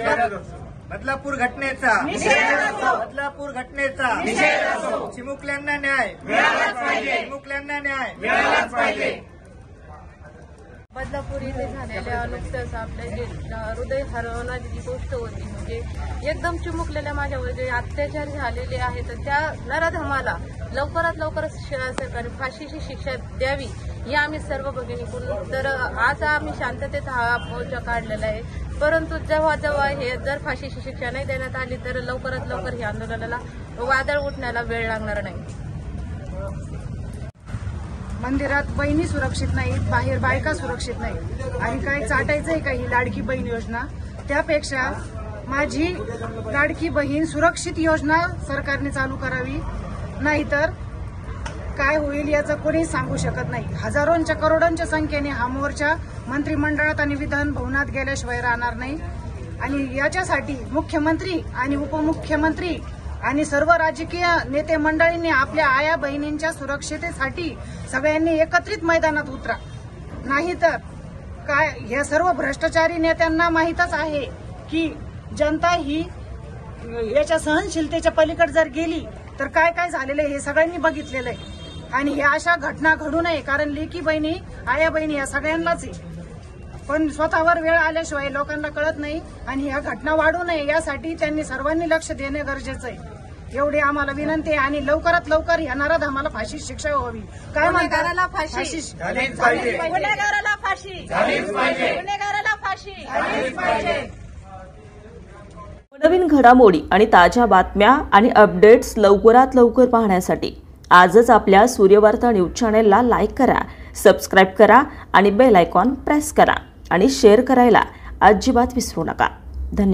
बदलापूर घटनेचा बदलापूर घटनेचा चिमुकल्यांना न्याय मिळालाच पाहिजे. चिमुकल्यांना न्याय मिळालाच पाहिजे. बदलापूर येथे झालेल्या नुकत्याच आपल्या जे हृदय हरवणारी जी गोष्ट होती, म्हणजे एकदम चिमुकलेल्या माझ्यावर जे अत्याचार झालेले आहेत, त्या नराधमाला लवकरात लवकर सरकारने फाशीची शिक्षा द्यावी ही आम्ही सर्व भगिनीकडून. तर आज आम्ही शांततेत हा मोर्चा काढलेला आहे, परंतु जेव्हा जेव्हा हे जर फाशीची शिक्षा नाही देण्यात आली तर लवकरात लवकर ही आंदोलनाला वादळ उठण्याला वेळ लागणार नाही. मंदिरात बहिणी सुरक्षित नाहीत, बाहेर बायका सुरक्षित नाहीत, आणि काय चाटायचंय का ही लाडकी बहीण योजना? त्यापेक्षा माझी लाडकी बहीण सुरक्षित योजना सरकारने चालू करावी, नाहीतर काय होईल याचं कोणी सांगू शकत नाही. हजारोंच्या करोडोंच्या संख्येने हा मोर्चा मंत्रिमंडळात आणि विधान भवनात गेल्याशिवाय राहणार नाही. आणि याच्यासाठी मुख्यमंत्री आणि उपमुख्यमंत्री आणि सर्व राजकीय नेते मंडळींनी आपल्या आया बहिणींच्या सुरक्षितेसाठी सगळ्यांनी एकत्रित मैदानात उतरा. नाहीतर काय, हे सर्व भ्रष्टाचारी नेत्यांना माहीतच आहे की जनता ही याच्या सहनशीलतेच्या पलीकडे जर गेली तर काय काय झालेलं आहे हे सगळ्यांनी बघितलेलं आहे. आणि ह्या अशा घटना घडू नये, कारण लेकी बहिणी आया बहिणी या सगळ्यांनाच आहे, पण स्वतःवर वेळ आल्याशिवाय लोकांना कळत नाही. आणि ह्या घटना वाढू नये यासाठी त्यांनी सर्वांनी लक्ष देणे गरजेचं आहे, एवढी आम्हाला विनंती आहे. आणि लवकरात लवकर येणारा आम्हाला फाशी शिक्षा व्हावी. काय गुन्हेगाराला फाशी, गुन्हेगाराला फाशी, गुन्हेगाराला फाशी. नवीन घडामोडी आणि ताज्या बातम्या आणि अपडेट्स लवकरात लवकर पाहण्यासाठी आजच आपल्या सूर्यवार्ता न्यूज चॅनेलला लाईक करा, सबस्क्राईब करा आणि बेल आयकॉन प्रेस करा आणि शेअर करायला अजिबात विसरू नका. धन्यवाद.